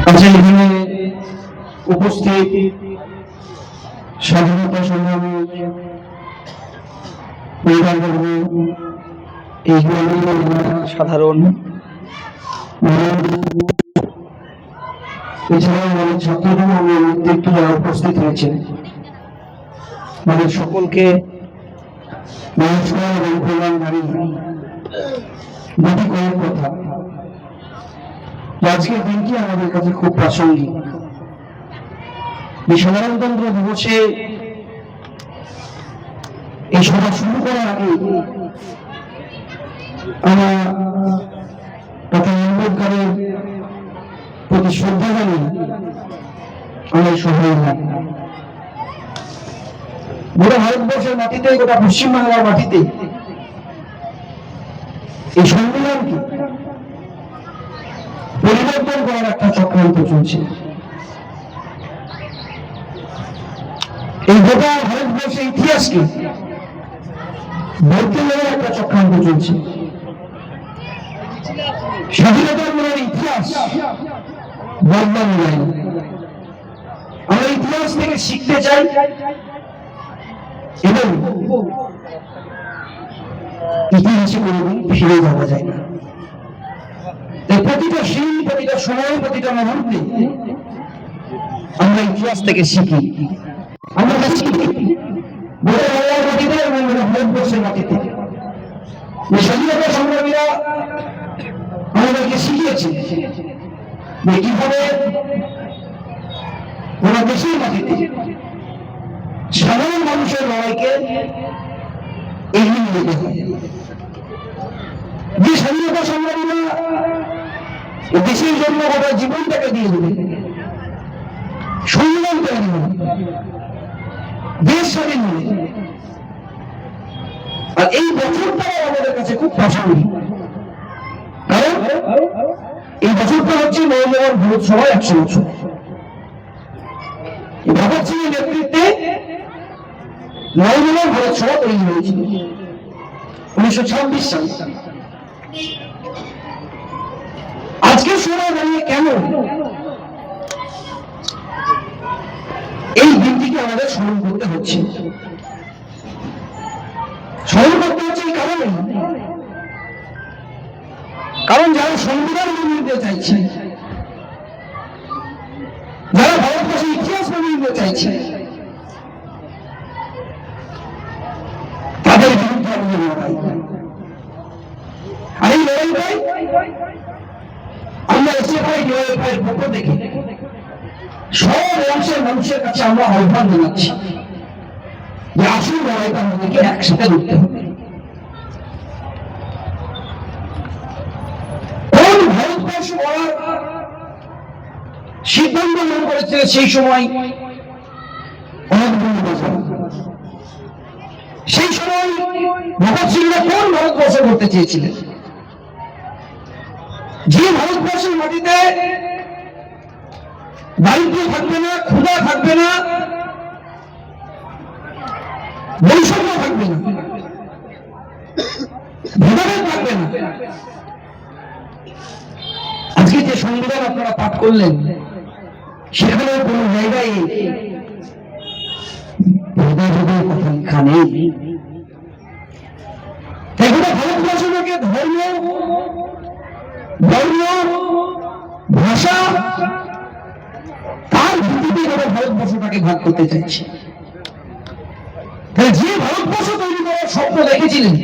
আচ্ছা, এখানে উপস্থিত স্বাধীনতা সংগ্রামী পরিবারবর্গ, এই সাধারণ এছাড়াও অনেক ছাত্রজন এবং নেতৃত্ব যারা উপস্থিত হয়েছেন, আমাদের সকলকে নমস্কার এবং প্রণাম জানিয়ে দুটি কয়েক কথা। আজকের দিনটি আমাদের কাছে খুব প্রাসঙ্গিক। এই সাধারণতন্ত্র দিবসে এই সভা শুরু করার আগে আমরা ডক্টর আম্বেদকরের প্রতি শ্রদ্ধা জানিয়ে আমরা এই সভায় এলাম। গোটা ভারতবর্ষের মাটিতে, গোটা পশ্চিমবাংলার মাটিতে এই সংবিধানকে পরিবর্তন করার একটা চক্রান্ত চলছে। এই গোটা ভারতবর্ষের ইতিহাসকে বদলে দেওয়ার একটা চক্রান্ত চলছে। স্বাধীনতা আন্দোলনের ইতিহাস বদলানো যায়। আমরা ইতিহাস থেকে শিখতে চাই এবং ইতিহাসে কোনোদিন ফিরে যাওয়া যায় না। প্রতিটা দিন, প্রতিটা সময়, প্রতিটা মুহূর্তে আমরা ইতিহাস থেকে শিখি। আমরা শিখি বাংলার মাটিতে এবং ভারতবর্ষের মাটিতে স্বাধীনতা সংগ্রামীরা আমাদেরকে শিখিয়েছে যে কিভাবে ওরা দেশের মাটিতে সাধারণ মানুষের লড়াইকে এগিয়ে নিয়ে যেতে হয়। যে স্বাধীনতা সংগ্রামীরা দেশের জন্য গোটা জীবনটাকে দিয়ে দেবে, সংগ্রাম করে দেবে, দেশ স্বাধীন হবে। আর এই বছরটাও আমাদের কাছে খুব প্রাসঙ্গিক, কারণ এই বছরটা হচ্ছে নবজাগরণ ভারত সভার 100 বছর। ভগৎ সিং এর নেতৃত্বে নবজাগরণ ভারত সভা তৈরি হয়েছিল 1926 সালে। আজকের সময় দাঁড়িয়ে কেন এই দিনটিকে আমাদের স্মরণ করতে হচ্ছে? স্মরণ করতে হচ্ছে এই কারণে, কারণ যারা সংবিধান মেনে নিতে চাইছে, যারা ভারতবর্ষের ইতিহাস মেনে নিতে চাইছে, তাদের বিরুদ্ধে আমাদের লড়াই। আর এই লড়াইটাই আমরা এসএফআই ডিওএফআই এর পক্ষ থেকে সব অংশের মানুষের কাছে আমরা আহ্বান জানাচ্ছি যে আসল লড়াইটা আমাদেরকে একসাথে লড়তে হবে। কোন ভারতবর্ষ গড়ার সিদ্ধান্ত গ্রহণ করেছে সেই সময় সেই সময় ভগৎ সিংরা কোন ভারতবর্ষ করতে চেয়েছিলেন? যে ভারতবর্ষের মাটিতে দারিদ্র্য থাকবে না, ক্ষুধা থাকবে না, বৈষম্য থাকবে না, ভেদাভেদ থাকবে না। আজকে যে সংবিধান আপনারা পাঠ করলেন, সেখানে কোন জায়গায় ভেদাভেদের কথা লেখা নেই। এগুলো ভারতবর্ষকে ধর্ম, বর্ণ, ভাষা, তার ভিত্তিতে এরা ভারতবর্ষটাকে ভাগ করতে চাইছে। যে ভারতবর্ষ তৈরি করার স্বপ্ন দেখেছিলেন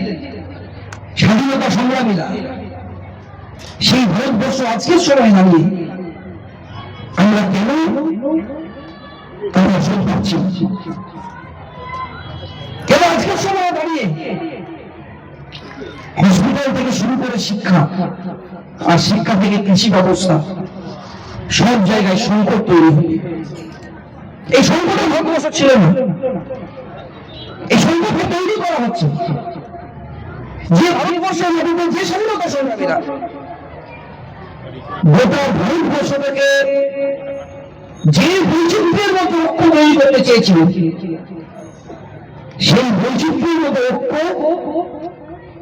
স্বাধীনতা সংগ্রামীরা, সেই ভারতবর্ষ আজকের সময় দাঁড়িয়ে আমরা কেন আমরা সব পাচ্ছি? কেন আজকের সময় দাঁড়িয়ে হসপিটাল থেকে শুরু করে শিক্ষা, আর শিক্ষা থেকে কৃষি ব্যবস্থা, সব জায়গায় সংকট তৈরি হবে? এই সংকটে ভারতবর্ষ ছিল না, এই সংকটকে তৈরি করা হচ্ছে। যে ভারতবর্ষের মাটিতে যে স্বাধীনতা সংগ্রামীরা গোটা ভারতবর্ষটাকে যে বৈচিত্র্যের মতো ঐক্য তৈরি করতে চেয়েছিল, সেই বৈচিত্র্যের মতো ঐক্য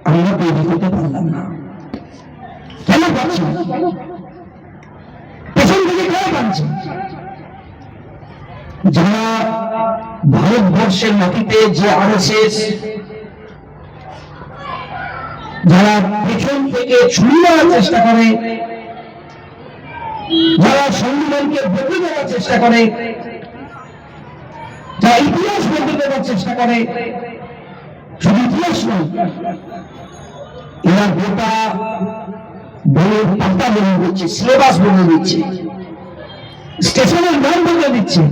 আমরা তৈরি করতে পারলাম না। কেন পারছি না? পেছন থেকে টানছে। যারা ভারতবর্ষের মাটিতে যে আরএসএস, যারা পেছন থেকে ছুরি মারার চেষ্টা করে, যারা সংবিধানকে বদলে দেওয়ার চেষ্টা করে, যারা ইতিহাস বদলে দেওয়ার চেষ্টা করে, শুধু ইতিহাস নয়, এরা গোটা বইয়ের পাতা বলে দিচ্ছে, সিলেবাস বলে দিচ্ছে, স্টেশনের নাম বদলে দিচ্ছে,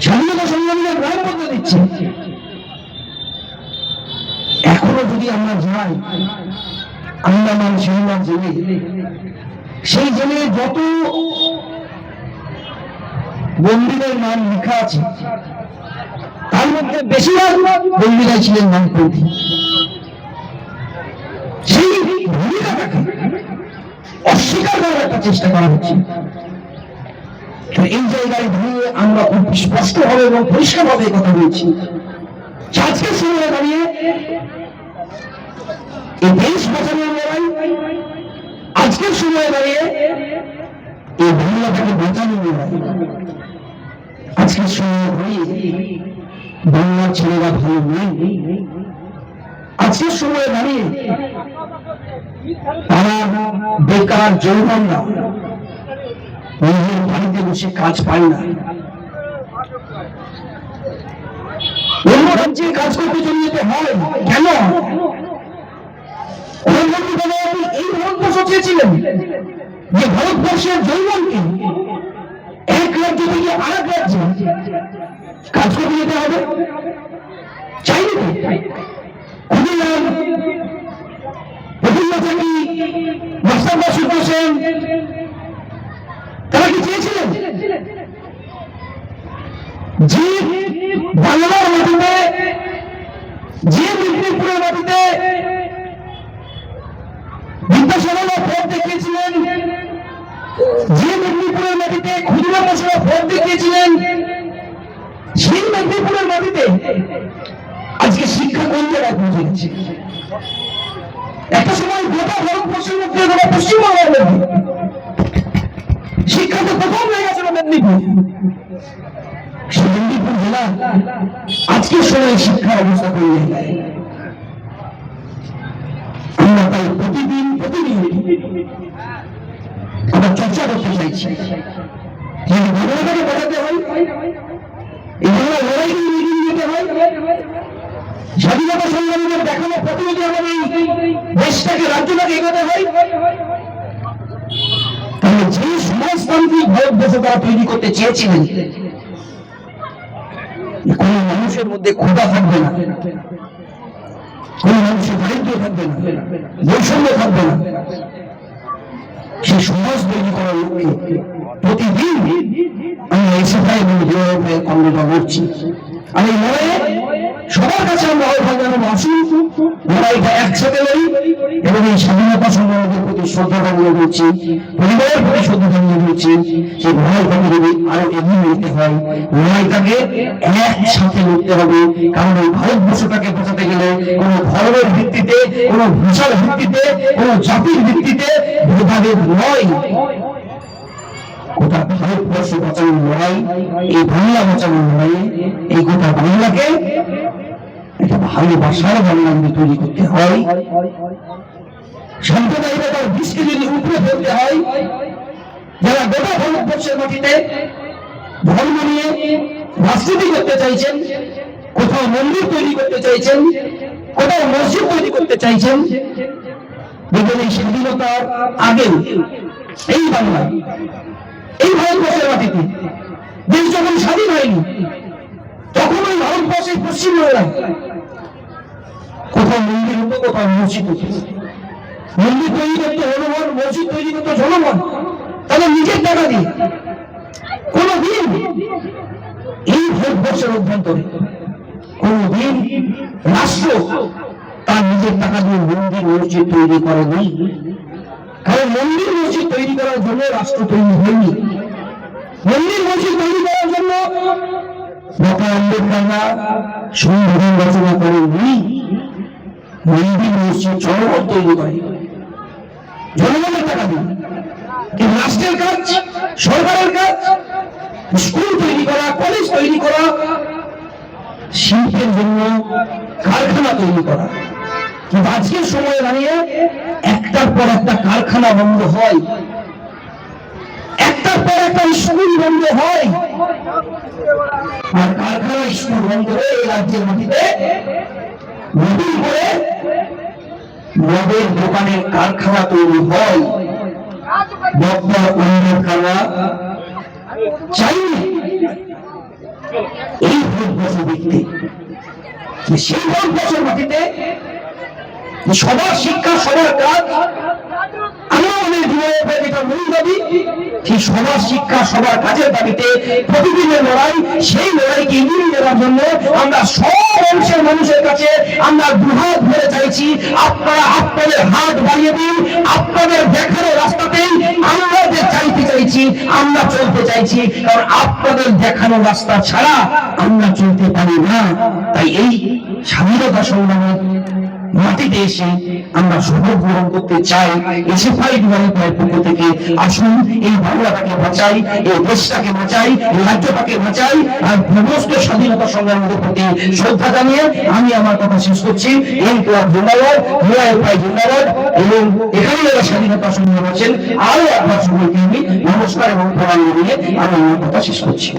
স্বাধীনতা সংগ্রামীদের নাম বদলে দিচ্ছে। এখনো যদি আমরা যাই আন্দামান শিলংয়ের জেলে, সেই জেলে যত বন্দীদের নাম লেখা আছে তার মধ্যে বেশিরভাগ বন্দীরাই ছিলেন বামপন্থী। সেই ভূমিকাটাকে অস্বীকার করার একটা চেষ্টা করা হচ্ছে। এই জায়গায় দাঁড়িয়ে আমরা খুব স্পষ্টভাবে এবং পরিষ্কারভাবে কথা বলছি, আজকের সময়ে দাঁড়িয়ে এই দেশ বাঁচানোর লড়াই, আজকের সময়ে দাঁড়িয়ে এই বাংলাটাকে বাঁচানোর লড়াই, আজকের সময়ে দাঁড়িয়ে বাংলার ছেলেরা ভালো নেই, আজকের সময়ে দাঁড়িয়ে তারা বেকার যৌবনরা নিজের বাড়িতে বসে কাজ পায় না, অন্য রাজ্যে কাজ করতে চলে যেতে হয়। কেন? এই ভারতবর্ষ চেয়েছিলেন যে ভারতবর্ষের যৌবনকে এক রাজ্য থেকে আর এক রাজ্যে কাজ করতে যেতে হবে, চাইনি তো? তারা কি চেয়েছিলেন যে বাংলার মাটিতে, যে মেদিনীপুরের মাটিতে বিদ্যাসাগররা ভোট দেখিয়েছিলেন, যে মেদিনীপুরের মাটিতে ক্ষুদিরাম বসুরা ভোট দেখিয়েছিলেন, সেই মেদিনীপুরের মাটিতে আজকে শিক্ষা কোন জায়গায় পৌঁছে গেছে? একটা সময় গোটা ভারতবর্ষের মধ্যে, গোটা পশ্চিমবঙ্গের মধ্যে শিক্ষাতে প্রথম হয়ে গেছিল মেদিনীপুর। সেই মেদিনীপুর জেলা আজকের সময় শিক্ষার অবস্থা তৈরি হয়ে যায়। আমরা তাই প্রতিদিন আমরা চর্চা করতে চাইছি, যদি ঘটনাটাকে বোঝাতে হয়, এই বাংলা লড়াইকে এগিয়ে নিতে হয়, স্বাধীনতা সংগ্রামীদের দেখানো প্রতিনিধি আমাদের দেশটাকে, রাজ্যটাকে এগোতে হয়, তাহলে যে সমাজতান্ত্রিক ভারতবর্ষ তারা তৈরি করতে চেয়েছিলেন, কোন মানুষের মধ্যে ক্ষুধা থাকবে না, কোন মানুষের দারিদ্র থাকবে না, বৈষম্য থাকবে না, সেই সমাজ তৈরি করার লক্ষ্যে প্রতিদিন আমরা এসএফআই এবং ডিওএফআই কর্মটা করছি। আর এই লড়াইয়ে সবার কাছে আমরা আহ্বান জানাবো, আসুন লড়াইটা একসাথে লড়ি এবং এই স্বাধীনতা সংগ্রামীদের প্রতি শ্রদ্ধা জানিয়ে দিচ্ছি, পরিবারের প্রতি শ্রদ্ধা জানিয়ে দিচ্ছি। সেই লড়াইটাকে যদি আরো এগিয়ে নিতে হয়, লড়াইটাকে একসাথে লড়তে হবে। কারণ এই ভারতবর্ষটাকে বাঁচাতে গেলে কোনো ধর্মের ভিত্তিতে, কোনো ভাষার ভিত্তিতে, কোনো জাতির ভিত্তিতে ভেদাভেদ নয়। গোটা ভারতবর্ষ বাঁচানোর লড়াই, এই বাংলা বাঁচানোর লড়াই, এই গোটা বাংলাকে একটা ভালোবাসার বাংলা যদি তৈরি করতে হয়, সাম্প্রদায়িকতার বিষকে যদি উপরে ফেলতে হয়, যারা গোটা ভারতবর্ষের মাটিতে ধর্ম নিয়ে রাজনীতি করতে চাইছেন, কোথাও মন্দির তৈরি করতে চাইছেন, কোথাও মসজিদ তৈরি করতে চাইছেন, দেখবেন এই স্বাধীনতার আগেও এই বাংলায়, এই ভারতবর্ষের মাটিতে দেশ যখন স্বাধীন হয়নি, তখন ওই ভারতবর্ষের পশ্চিমবঙ্গের কোথাও মন্দির হতো, কোথাও মসজিদ হতো। মন্দির তৈরি করতে জনগণ, মসজিদ তৈরি করতে জনগণ, তাদের নিজের টাকা দিয়ে। কোনদিন এই ভারতবর্ষের অভ্যন্তরে কোনদিন রাষ্ট্র তার নিজের টাকা দিয়ে মন্দির মসজিদ তৈরি করে নাই। কারণ মন্দির মসজিদ তৈরি করার জন্য রাষ্ট্র তৈরি হয়নি। মন্দির মসজিদ তৈরি করার জন্য ডক্টর আম্বেদকররা সংবিধান রচনা করেননি। মন্দির মসজিদ জনগণ তৈরি করে, জনগণের টাকা দিয়ে। কিন্তু রাষ্ট্রের কাজ, সরকারের কাজ স্কুল তৈরি করা, কলেজ তৈরি করা, শিল্পের জন্য কারখানা তৈরি করা। কিন্তু আজকের সময়ে দাঁড়িয়ে একটার পর একটা কারখানা বন্ধ হয়, একটার পর একটা স্কুল বন্ধ হয়, আর কারখানা স্কুল বন্ধ হয়ে এই রাজ্যের মাটিতে নতুন করে মদের দোকানের কারখানা তৈরি হয়। বক্তা অন্ধকারা চাইনি এই ভারতবর্ষ দেখতে, সেই ভারতবর্ষের মাটিতে সবার শিক্ষা, সবার কাজ, আমাদের যেটা মূল দাবি, সেই সবার শিক্ষা, সবার কাজের দাবিতে প্রতিদিনের লড়াই, সেই লড়াইকে এগিয়ে নেওয়ার জন্য আমরা সব অংশের মানুষের কাছে আমরা দুহাত ধরে চাইছি, আপনারা আপনাদের হাত বাড়িয়ে দিন, আপনাদের দেখানো রাস্তাতেই আমরা যে চাইতে চাইছি, আমরা চলতে চাইছি, কারণ আপনাদের দেখানো রাস্তা ছাড়া আমরা চলতে পারি না। তাই এই স্বাধীনতা সংগ্রামের মাটিতে এসে আমরা শপথ গ্রহণ করতে চাই, এসএফআই ডিওয়াইএফআইয়ের পক্ষ থেকে আসুন এই বাংলাটাকে বাঁচাই, এই দেশটাকে বাঁচাই, এই রাজ্যটাকে বাঁচাই। আর সমস্ত স্বাধীনতা সংগ্রামীদের প্রতি শ্রদ্ধা জানিয়ে আমি আমার কথা শেষ করছি। ইনকিলাব জিন্দাবাদ, ডিওয়াইএফআই জিন্দাবাদ। এবং এখানে যারা স্বাধীনতা সংগ্রাম আছেন আরো একবার সবাইকে আমি নমস্কার এবং প্রণাম জানিয়ে আমি আমার কথা শেষ করছি।